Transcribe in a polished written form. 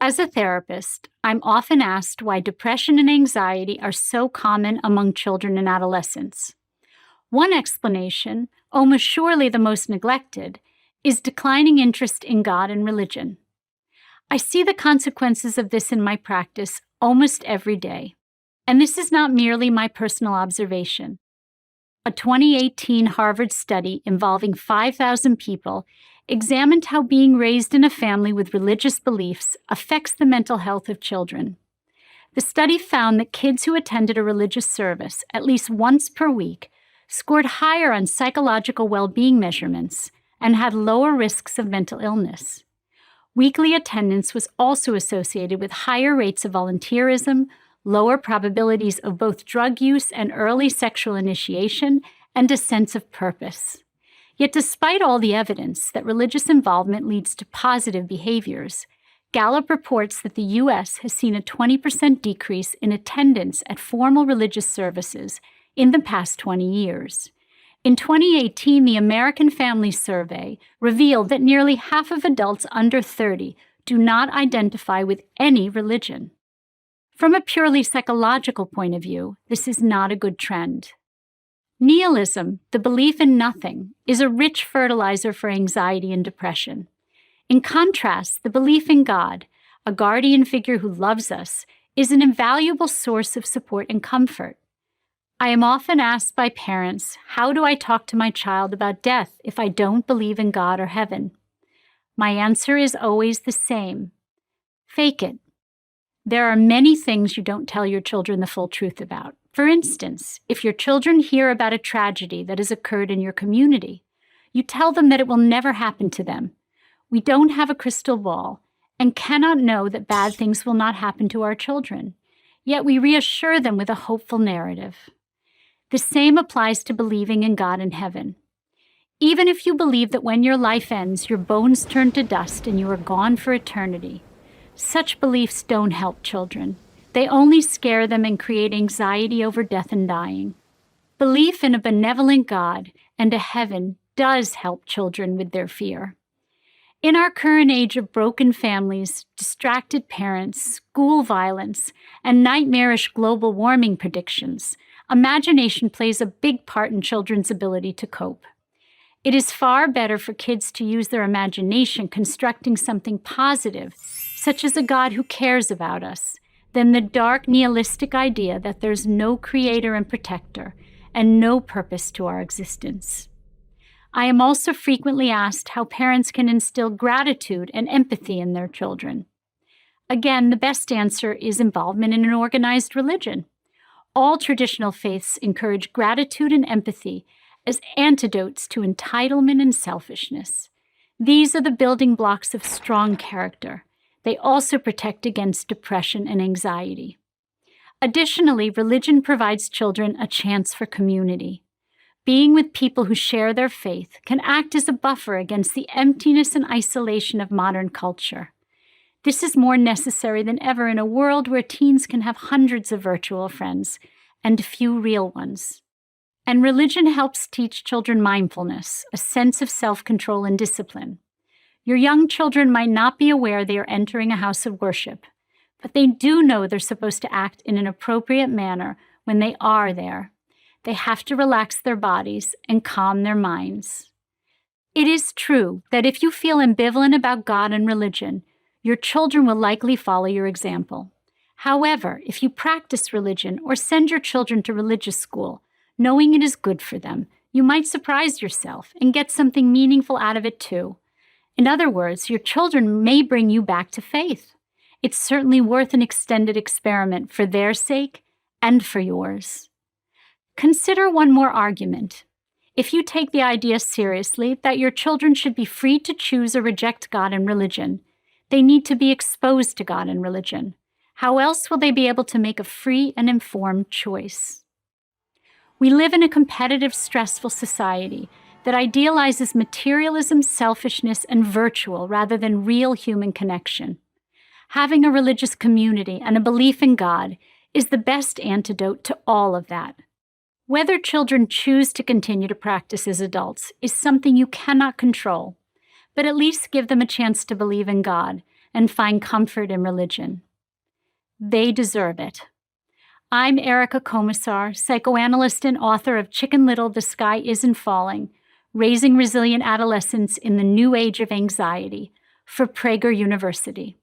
As a therapist, I'm often asked why depression and anxiety are so common among children and adolescents. One explanation, almost surely the most neglected, is declining interest in God and religion. I see the consequences of this in my practice almost every day, and this is not merely my personal observation. A 2018 Harvard study involving 5,000 people examined how being raised in a family with religious beliefs affects the mental health of children. The study found that kids who attended a religious service at least once per week scored higher on psychological well-being measurements and had lower risks of mental illness. Weekly attendance was also associated with higher rates of volunteerism, lower probabilities of both drug use and early sexual initiation, and a sense of purpose. Yet despite all the evidence that religious involvement leads to positive behaviors, Gallup reports that the U.S. has seen a 20% decrease in attendance at formal religious services in the past 20 years. In 2018, the American Family Survey revealed that nearly half of adults under 30 do not identify with any religion. From a purely psychological point of view, this is not a good trend. Nihilism, the belief in nothing, is a rich fertilizer for anxiety and depression. In contrast, the belief in God, a guardian figure who loves us, is an invaluable source of support and comfort. I am often asked by parents, how do I talk to my child about death if I don't believe in God or heaven? My answer is always the same. Fake it. There are many things you don't tell your children the full truth about. For instance, if your children hear about a tragedy that has occurred in your community, you tell them that it will never happen to them. We don't have a crystal ball and cannot know that bad things will not happen to our children, yet we reassure them with a hopeful narrative. The same applies to believing in God and heaven. Even if you believe that when your life ends, your bones turn to dust and you are gone for eternity, such beliefs don't help children. They only scare them and create anxiety over death and dying. Belief in a benevolent God and a heaven does help children with their fear. In our current age of broken families, distracted parents, school violence, and nightmarish global warming predictions, imagination plays a big part in children's ability to cope. It is far better for kids to use their imagination constructing something positive, such as a God who cares about us, than the dark nihilistic idea that there's no creator and protector and no purpose to our existence. I am also frequently asked how parents can instill gratitude and empathy in their children. Again, the best answer is involvement in an organized religion. All traditional faiths encourage gratitude and empathy as antidotes to entitlement and selfishness. These are the building blocks of strong character. They also protect against depression and anxiety. Additionally, religion provides children a chance for community. Being with people who share their faith can act as a buffer against the emptiness and isolation of modern culture. This is more necessary than ever in a world where teens can have hundreds of virtual friends and few real ones. And religion helps teach children mindfulness, a sense of self-control and discipline. Your young children might not be aware they are entering a house of worship, but they do know they're supposed to act in an appropriate manner when they are there. They have to relax their bodies and calm their minds. It is true that if you feel ambivalent about God and religion, your children will likely follow your example. However, if you practice religion or send your children to religious school, knowing it is good for them, you might surprise yourself and get something meaningful out of it too. In other words, your children may bring you back to faith. It's certainly worth an extended experiment for their sake and for yours. Consider one more argument. If you take the idea seriously that your children should be free to choose or reject God and religion, they need to be exposed to God and religion. How else will they be able to make a free and informed choice? We live in a competitive, stressful society that idealizes materialism, selfishness, and virtual rather than real human connection. Having a religious community and a belief in God is the best antidote to all of that. Whether children choose to continue to practice as adults is something you cannot control, but at least give them a chance to believe in God and find comfort in religion. They deserve it. I'm Erica Komisar, psychoanalyst and author of Chicken Little, The Sky Isn't Falling, Raising Resilient Adolescents in the New Age of Anxiety for Prager University.